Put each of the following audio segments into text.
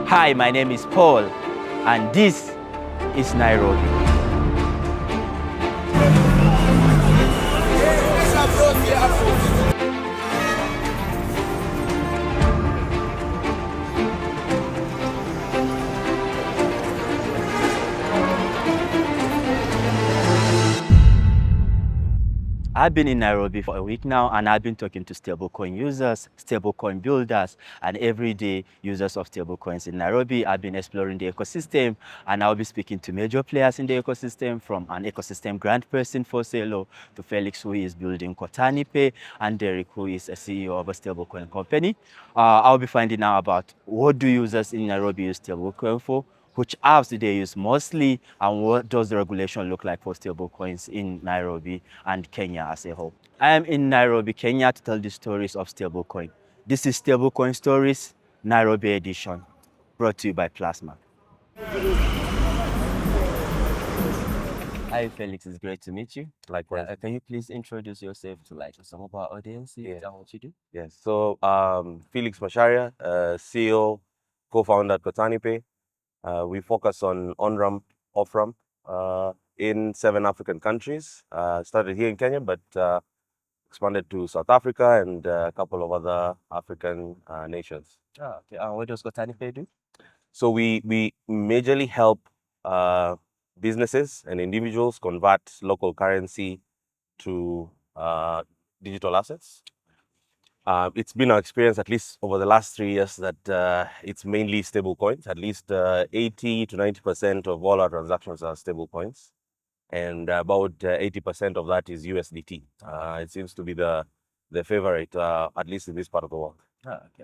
Hi, my name is Paul, and this is Nairobi. I've been in Nairobi for a week now, and I've been talking to stablecoin users, stablecoin builders, and everyday users of stablecoins in Nairobi. I've been exploring the ecosystem, and I'll be speaking to major players in the ecosystem, from an ecosystem grant person for Celo to Felix, who is building Kotani Pay, and Derrick, who is a CEO of a stablecoin company. I'll be finding out about what do users in Nairobi use stablecoin for, which apps do they use mostly, and what does the regulation look like for stablecoins in Nairobi and Kenya as a whole. I am in Nairobi, Kenya to tell the stories of stablecoin. This is Stablecoin Stories, Nairobi edition, brought to you by Plasma. Hi Felix, it's great to meet you. Likewise. Can you please introduce yourself to some of our audience and what you do? Yes. So, Felix Masharia, CEO, co-founder at Kotani Pay. We focus on-ramp, off-ramp in 7 African countries. Started here in Kenya, but expanded to South Africa and a couple of other African nations. Okay. What does Kotani Pay do? So we majorly help businesses and individuals convert local currency to digital assets. It's been our experience, at least over the last 3 years, that it's mainly stable coins. At least 80 to 90% of all our transactions are stable coins, and about 80% of that is USDT. It seems to be the favorite, at least in this part of the world. Okay.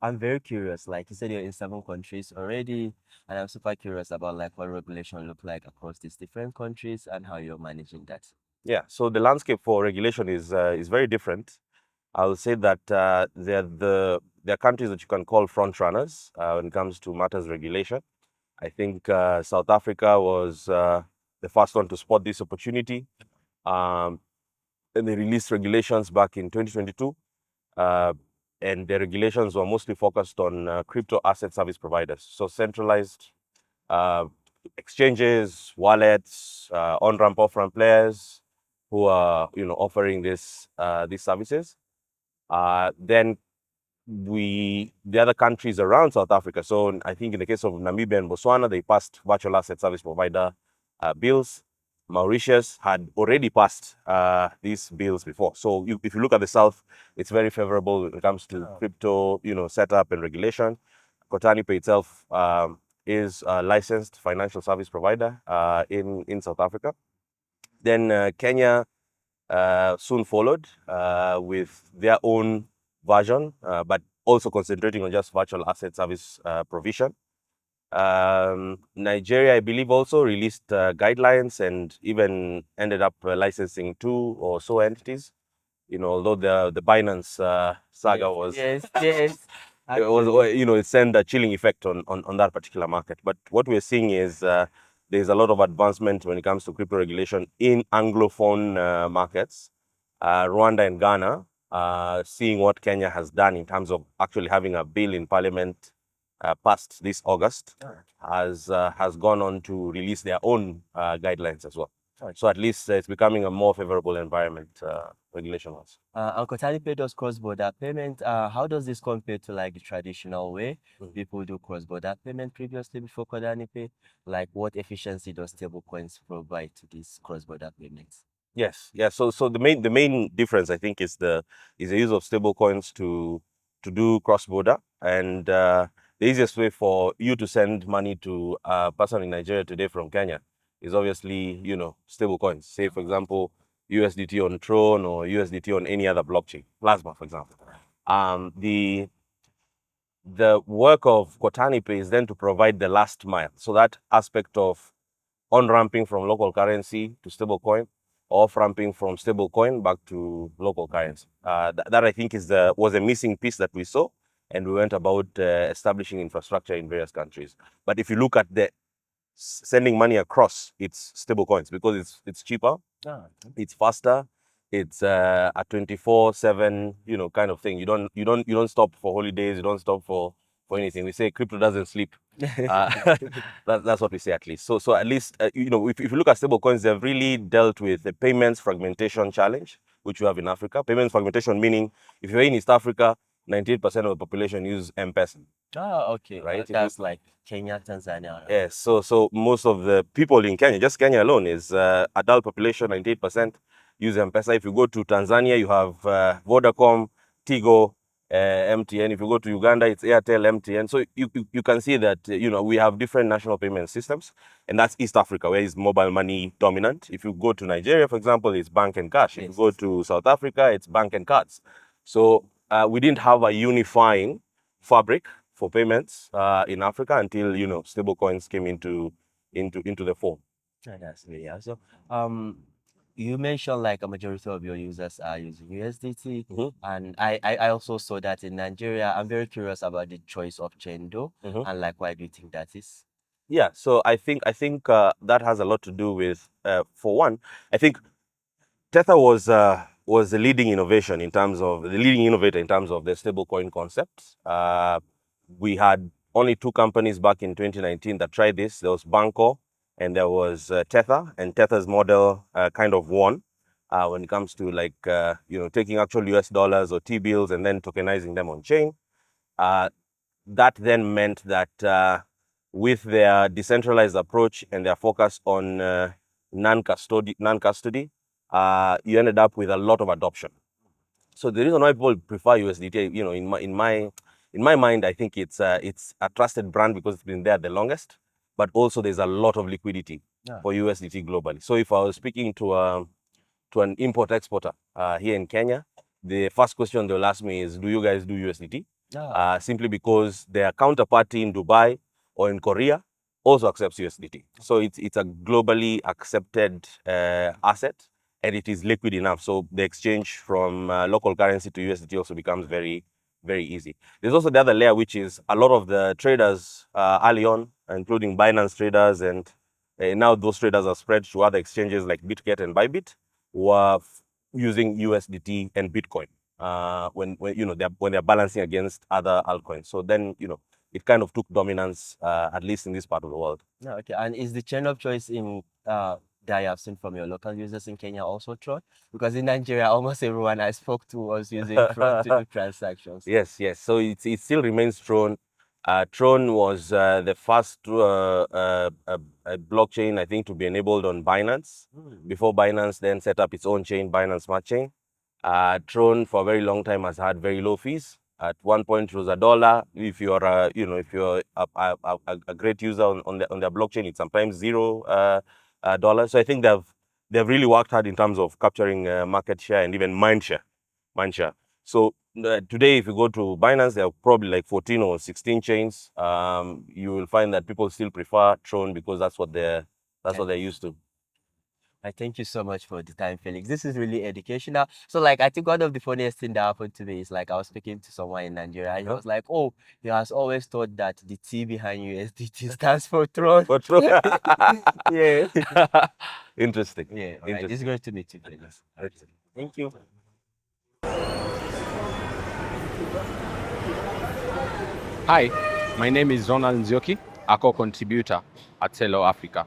I'm very curious. Like you said, you're in 7 countries already, and I'm super curious about what regulation look like across these different countries and how you're managing that. Yeah, so the landscape for regulation is very different. I will say that there are countries that you can call front runners when it comes to matters regulation. I think South Africa was the first one to spot this opportunity, and they released regulations back in 2022. And the regulations were mostly focused on crypto asset service providers, so centralized exchanges, wallets, on-ramp, off-ramp players who are offering these services. Then the other countries around South Africa. So I think in the case of Namibia and Botswana, they passed virtual asset service provider bills. Mauritius had already passed these bills before. So if you look at the South, it's very favorable when it comes to crypto, setup and regulation. Kotani Pay itself is a licensed financial service provider in South Africa. Then Kenya soon followed with their own version, but also concentrating on just virtual asset service provision. Nigeria, I believe, also released guidelines and even ended up licensing 2 or so entities. Although the Binance saga was Yes. it was it sent a chilling effect on that particular market. But what we're seeing is there's a lot of advancement when it comes to crypto regulation in Anglophone markets. Rwanda and Ghana, seeing what Kenya has done in terms of actually having a bill in parliament passed this August, has gone on to release their own guidelines as well. So at least it's becoming a more favorable environment regulation-wise. Kotani Pay does cross-border payment. How does this compare to the traditional way people do cross-border payment previously before Kotani Pay? What efficiency does stablecoins provide to these cross-border payments? Yes, yeah. So the main difference, I think, is the use of stablecoins to do cross-border, and the easiest way for you to send money to a person in Nigeria today from Kenya is obviously stablecoins. Say, for example, USDT on Tron or USDT on any other blockchain, Plasma, for example. The work of Kotani Pay is then to provide the last mile, so that aspect of on-ramping from local currency to stablecoin, off-ramping from stablecoin back to local currency. That I think was a missing piece that we saw, and we went about establishing infrastructure in various countries. But if you look at the sending money across, it's stablecoins because it's cheaper, it's faster, it's a 24/7 kind of thing. You don't stop for holidays, you don't stop for for anything. We say crypto doesn't sleep. That's what we say at least. So at least, if you look at stablecoins, they've really dealt with the payments fragmentation challenge, which we have in Africa. Payments fragmentation meaning if you're in East Africa, 98% of the population use M-Pesa. Oh, okay. Right? That's like Kenya, Tanzania. Yes. So most of the people in Kenya, just Kenya alone, is adult population, 98% use M-Pesa. If you go to Tanzania, you have Vodacom, Tigo, MTN. If you go to Uganda, it's Airtel, MTN. So you can see that we have different national payment systems, and that's East Africa, where is mobile money dominant. If you go to Nigeria, for example, it's bank and cash. If you go to South Africa, it's bank and cards. So we didn't have a unifying fabric for payments in Africa until stablecoins came into the form. Yeah, that's really awesome. You mentioned like a majority of your users are using USDT, and I also saw that in Nigeria. I'm very curious about the choice of chain though, and like why do you think that is? Yeah, so I think that has a lot to do with, for one, I think Tether was the leading innovator in terms of the stablecoin concept. We had only two companies back in 2019 that tried this. There was Banco and there was Tether, and Tether's model kind of won when it comes to taking actual US dollars or T-bills and then tokenizing them on chain. That then meant that with their decentralized approach and their focus on non-custody, you ended up with a lot of adoption. So the reason why people prefer USDT, in my mind, I think it's a trusted brand because it's been there the longest, but also there's a lot of liquidity for USDT globally. So if I was speaking to an import-exporter here in Kenya, the first question they'll ask me is, do you guys do USDT? Simply because their counterparty in Dubai or in Korea also accepts USDT. So it's a globally accepted asset, and it is liquid enough. So the exchange from local currency to USDT also becomes very, very easy. There's also the other layer, which is a lot of the traders early on, including Binance traders, and now those traders are spread to other exchanges like BitGet and Bybit, were using USDT and Bitcoin when they're balancing against other altcoins. So then it kind of took dominance, at least in this part of the world. Okay, and is the chain of choice in that you have seen from your local users in Kenya also Tron? Because in Nigeria, almost everyone I spoke to was using Tron to do transactions. Yes. So it still remains Tron. Tron was the first blockchain, I think, to be enabled on Binance. Before Binance then set up its own chain, Binance Smart Chain. Tron for a very long time has had very low fees. At one point, it was $1. If you're a great user on their blockchain, it's sometimes $0. So I think they've really worked hard in terms of capturing market share and even mind share. So today, if you go to Binance, there are probably like 14 or 16 chains. You will find that people still prefer Tron because that's what they're used to. I thank you so much for the time, Felix. This is really educational. So I think one of the funniest things that happened to me is I was speaking to someone in Nigeria and he was like, oh, he has always thought that the T behind USDT stands for Tron. For Tron. Yeah. Interesting. Yeah. All right. This is great to meet you, Felix. Thank you. Hi, my name is Ronald Nzioki, a co-contributor at Celo Africa.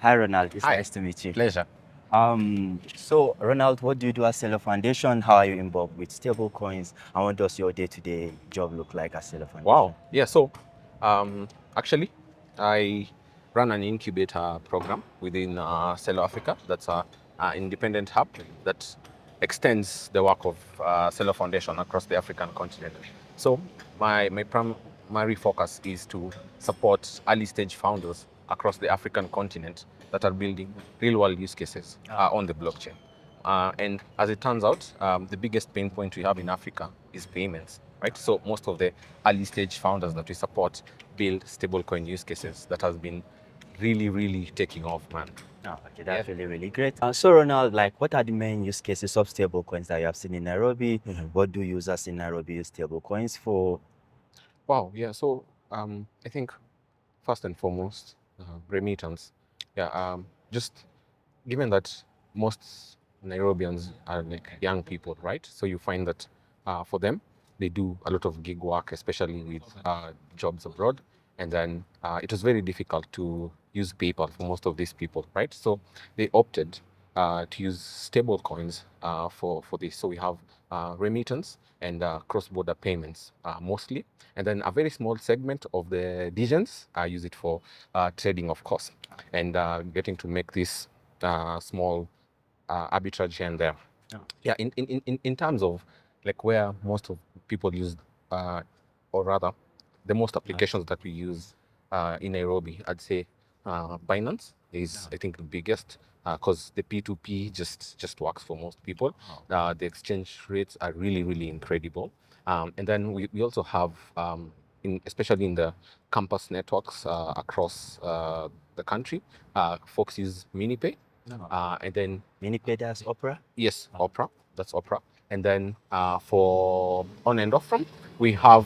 Hi, Ronald. It's Hi. nice to meet you. Pleasure. So Ronald, what do you do at Celo Foundation? How are you involved with stablecoins? And what does your day-to-day job look like at Celo Foundation? Wow. Yeah, so actually, I run an incubator program within Celo Africa. That's an independent hub that extends the work of Celo Foundation across the African continent. So my primary focus is to support early stage founders across the African continent that are building real world use cases on the blockchain. And as it turns out, the biggest pain point we have in Africa is payments, right? So most of the early stage founders that we support build stablecoin use cases that has been really, really taking off, man. Oh, okay, that's really great. So Ronald, what are the main use cases of stablecoins that you have seen in Nairobi? What do users in Nairobi use stablecoins for? Wow, yeah. So I think first and foremost, remittance. Yeah, just given that most Nairobians are young people, right? So you find that for them, they do a lot of gig work, especially with jobs abroad. And then it was very difficult to use PayPal for most of these people, right? So they opted to use stable coins for this. So we have remittance and cross-border payments mostly. And then a very small segment of the DGens use it for trading, of course, and getting to make this small arbitrage here and there. Yeah, in terms of like where most of people use, or rather, the most applications that we use in Nairobi, I'd say Binance is, I think, the biggest because the P2P just works for most people. The exchange rates are really incredible, and then we also have especially in the campus networks across the country, folks use MiniPay. And then MiniPay, that's Opera? yes, Opera. That's Opera. And then for on and off from, we have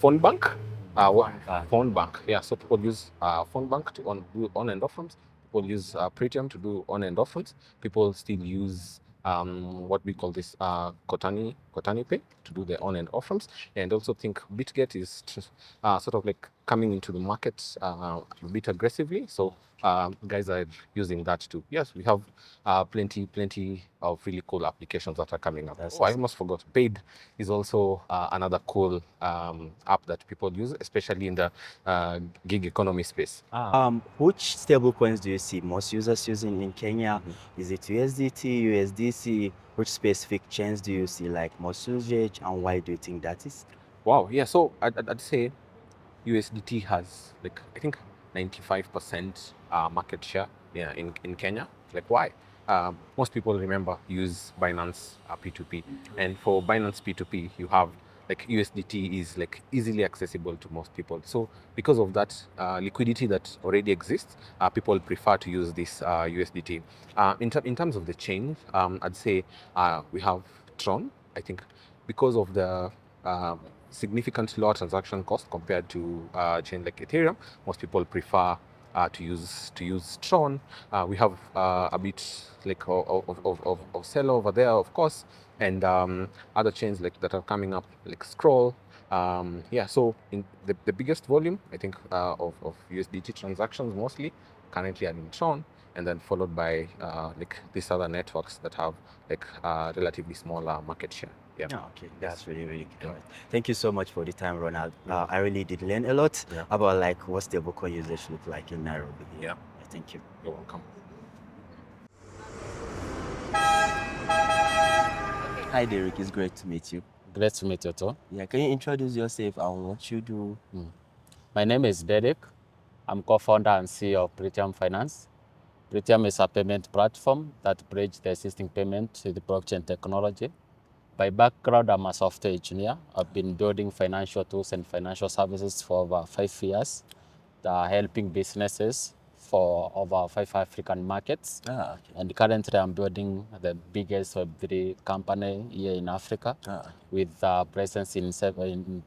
phone bank. Phone bank. Yeah. So people use phone bank to do on and off ramps. People use Pretium to do on and off ramps. People still use what we call this Kotani Pay to do the on and off ramps. And also think BitGet is sort of like coming into the market a bit aggressively. So guys are using that too. Yes, we have plenty of really cool applications that are coming up. That's I almost forgot. Paid is also another cool app that people use, especially in the gig economy space. Which stablecoins do you see most users using in Kenya? Is it USDT, USDC? Which specific chains do you see like most usage, and why do you think that is? Wow. Yeah. So I'd say USDT has like I think 95% market share, yeah, in Kenya. Like why? Most people use Binance P2P, and for Binance P2P you have like USDT is like easily accessible to most people. So because of that liquidity that already exists, people prefer to use this USDT. In terms of the chain, I'd say we have Tron. I think because of the significant lower transaction cost compared to chain like Ethereum, most people prefer to use Tron. We have a bit like of Celo over there, of course, and other chains like that are coming up like Scroll. Yeah, so in the biggest volume, I think, of USDT transactions mostly currently are in Tron, and then followed by like these other networks that have like relatively smaller market share. Yeah. Oh, okay, that's really good. Thank you so much for the time, Ronald. I really did learn a lot about like what stablecoin users look like in Nairobi. Yeah. Thank you. You're welcome. Hi, Derrick. It's great to meet you. Great to meet you too. Yeah, can you introduce yourself and what you do? My name is Derrick. I'm co-founder and CEO of Pretium Finance. Pretium is a payment platform that bridges the existing payment to the blockchain technology. By background, I'm a software engineer. I've been building financial tools and financial services for over 5 years, helping businesses for over 5 African markets. Okay. And currently I'm building the biggest Web3 company here in Africa with presence in seven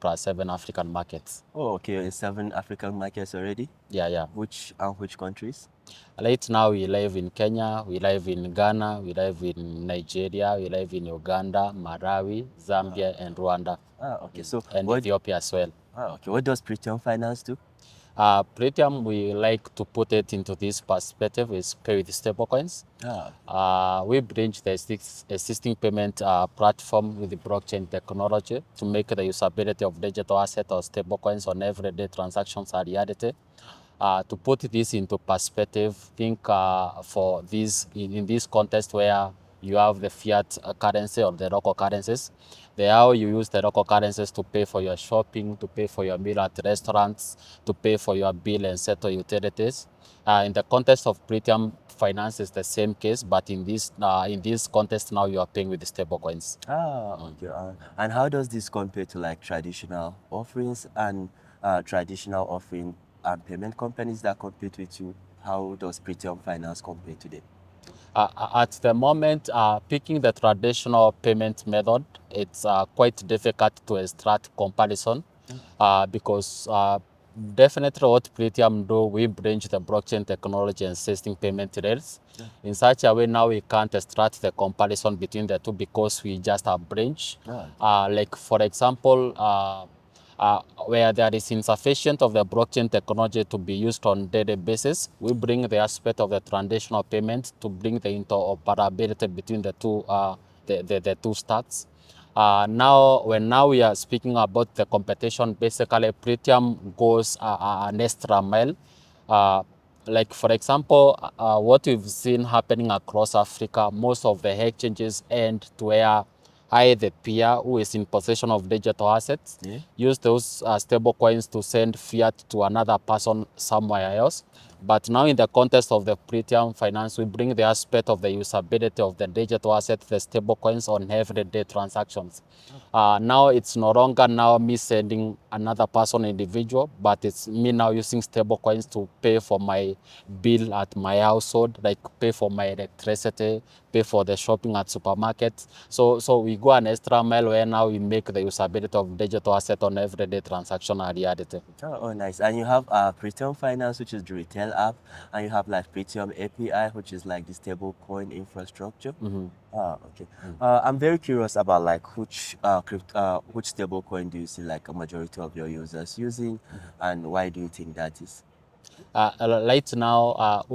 African markets. Oh, okay. In 7 African markets already? Yeah. Which countries? Right now we live in Kenya, we live in Ghana, we live in Nigeria, we live in Uganda, Malawi, Zambia, and Rwanda. Okay. So and Ethiopia as well. Okay. What does Pretium Finance do? Pretium, we like to put it into this perspective, is pay with stablecoins. We bridge the existing payment platform with the blockchain technology to make the usability of digital asset or stablecoins on everyday transactions a reality. To put this into perspective, think for this in this context where you have the fiat currency or the local currencies, how you use the local currencies to pay for your shopping, to pay for your meal at restaurants, to pay for your bill and settle utilities. In the context of Pretium Finance is the same case, but in this context now you are paying with the stable coins. Okay. And how does this compare to like traditional offerings and payment companies that compete with you? How does Pretium Finance compare to them? At the moment, picking the traditional payment method, it's quite difficult to extract comparison because definitely what Pretium do, we bridge the blockchain technology and existing payment rails. In such a way now we can't extract the comparison between the two because we just have bridge. Like for example, where there is insufficient of the blockchain technology to be used on daily basis, we bring the aspect of the traditional payment to bring the interoperability between the two the two stacks. Now we are speaking about the competition, basically Pretium goes an extra mile. Like for example, what we've seen happening across Africa, most of the exchanges end to where I, the peer who is in possession of digital assets, use those stable coins to send fiat to another person somewhere else. But now in the context of the Pretium Finance, we bring the aspect of the usability of the digital asset, the stable coins on everyday transactions. Now it's no longer now me sending another person individual, but it's me now using stable coins to pay for my bill at my household, like pay for my electricity, pay for the shopping at supermarkets. So we go an extra mile where now we make the usability of digital asset on everyday transaction a reality. Oh, nice. And you have Pretium Finance, which is the retail app, and you have like Pretium API, which is like the stable coin infrastructure. Okay. I'm very curious about like which stable coin do you see like a majority of your users using, and why do you think that is? Right now,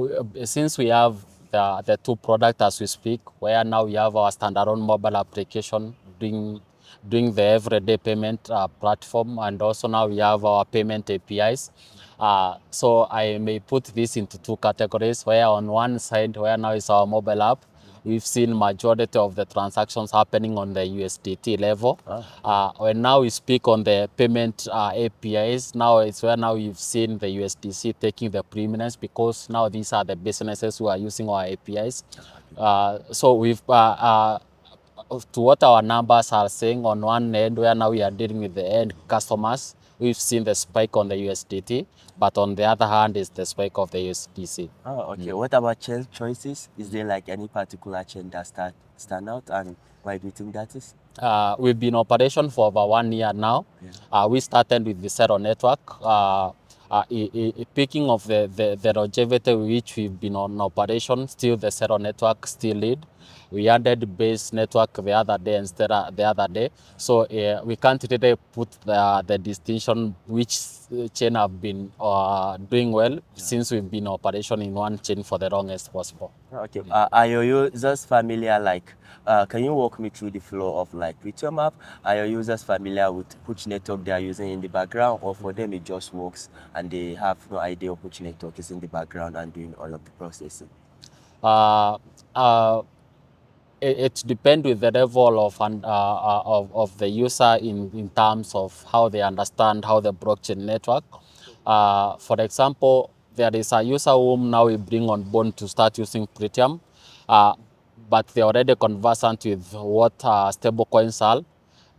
since we have the two products as we speak, where now we have our standalone mobile application doing the everyday payment platform, and also now we have our payment APIs. So I may put this into two categories, where on one side, where now is our mobile app, we've seen majority of the transactions happening on the USDT level. When now we speak on the payment APIs, now it's where now you've seen the USDC taking the preeminence because now these are the businesses who are using our APIs. So we've to what our numbers are saying on one end, where now we are dealing with the end customers, we've seen the spike on the USDT, but on the other hand is the spike of the USDC. Oh, okay. What about chain choices? Is there like any particular chain that stand out, and why do you think that is? We've been in operation for over 1 year now. We started with the Celo network. Picking of the longevity which we've been on operation, still the Celo network still lead. We added base network the other day instead of the other day. So we can't really put the distinction which chain have been doing well since we've been in operation in one chain for the longest possible. Okay. Are your users familiar? Like, can you walk me through the flow of like Pretium app? Are your users familiar with which network they are using in the background, or for them it just works and they have no idea of which network is in the background and doing all of the processing? It depends with the level of the user in terms of how they understand how the blockchain network. For example, there is a user whom now we bring on board to start using Pretium, but they're already conversant with what stablecoins are.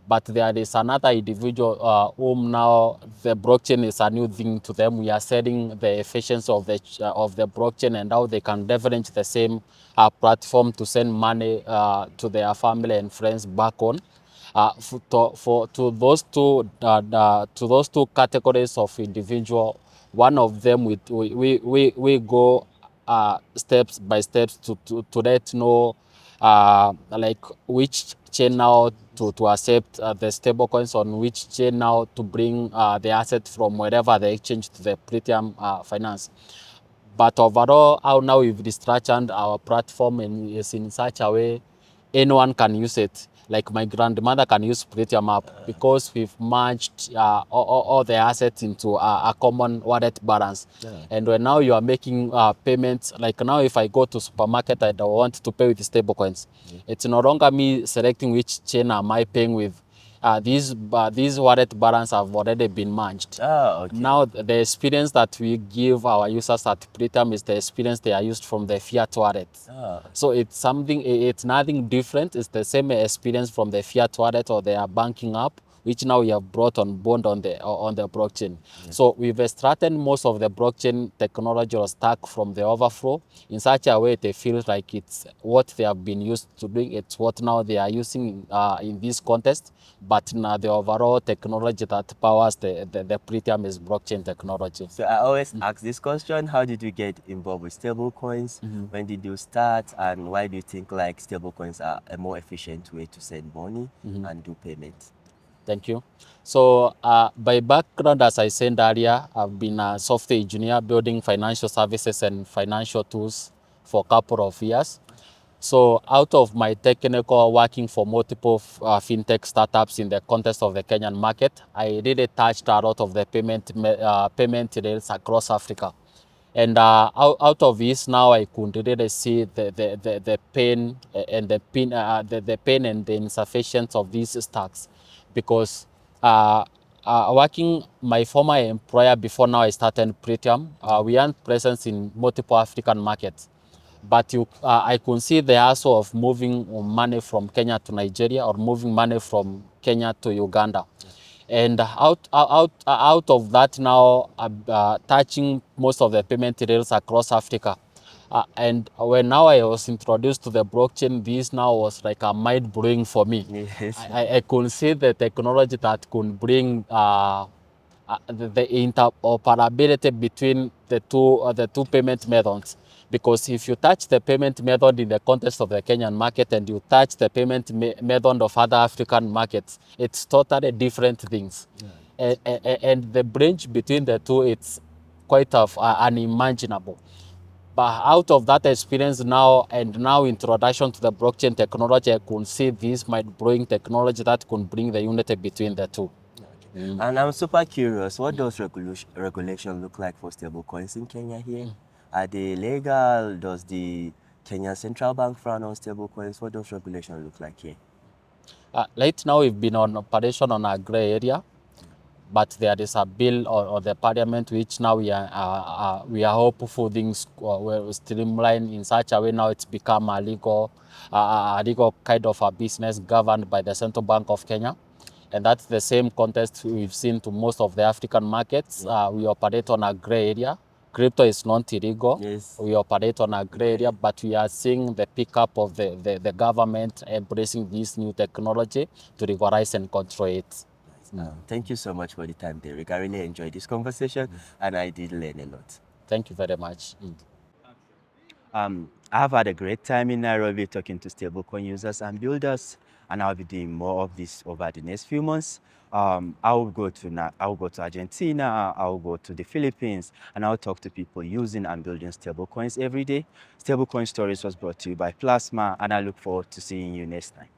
But there is another individual whom now the blockchain is a new thing to them. We are selling the efficiency of the blockchain and how they can leverage the same platform to send money to their family and friends back on. To those two categories of individual, one of them we go steps by steps to let know like which chain now to accept the stable coins, on which chain now to bring the asset from wherever they exchange to the Pretium Finance. But overall, how now we've restructured our platform and is in such a way anyone can use it. Like my grandmother can use Pretium app because we've merged all the assets into a common wallet balance. And when now you are making payments, like now if I go to supermarket and I want to pay with stablecoins, it's no longer me selecting which chain am I paying with. These wallet balance have already been merged. Okay. Now the experience that we give our users at Pretium is the experience they are used from the fiat wallet. So it's nothing different. It's the same experience from the fiat wallet or their banking app which now we have brought on board on the blockchain. So we've extracted most of the blockchain technology or stack from the overflow in such a way they feel like it's what they have been used to doing, it's what now they are using in this contest, but now the overall technology that powers the Pretium is blockchain technology. So I always ask this question: how did you get involved with stablecoins? When did you start, and why do you think like stablecoins are a more efficient way to send money and do payments? Thank you. So by background, as I said earlier, I've been a software engineer building financial services and financial tools for a couple of years. So out of my technical working for multiple fintech startups in the context of the Kenyan market, I really touched a lot of the payment rails across Africa. And out of this now, I could really see the pain and the pain and the insufficiency of these stacks, because working my former employer before now I started Pretium, we had presence in multiple African markets. But I could see the hassle of moving money from Kenya to Nigeria or moving money from Kenya to Uganda. And out of that now, touching most of the payment rails across Africa. And when now I was introduced to the blockchain, this now was like a mind blowing for me. Yes. I could see the technology that could bring the interoperability between the two payment methods. Because if you touch the payment method in the context of the Kenyan market and you touch the payment method of other African markets, it's totally different things. And the bridge between the two, it's quite unimaginable. But out of that experience now, and now introduction to the blockchain technology, I could see this might bring technology that could bring the unity between the two. And I'm super curious, what does regulation look like for stablecoins in Kenya here? Are they legal? Does the Kenyan Central Bank frown on stablecoins? What does regulation look like here? Right now, we've been on operation on a gray area, but there is a bill or the parliament which now we are hopeful things will streamline in such a way now it's become a legal kind of a business governed by the Central Bank of Kenya. And that's the same context we've seen to most of the African markets. We operate on a gray area. Crypto is not illegal. Yes. We operate on a gray area, but we are seeing the pickup of the government embracing this new technology to regularize and control it. Thank you so much for the time, Derrick. I really enjoyed this conversation and I did learn a lot. Thank you very much. I've had a great time in Nairobi talking to stablecoin users and builders, and I'll be doing more of this over the next few months. I'll go to Argentina, I'll go to the Philippines, and I'll talk to people using and building stablecoins every day. Stablecoin Stories was brought to you by Plasma, and I look forward to seeing you next time.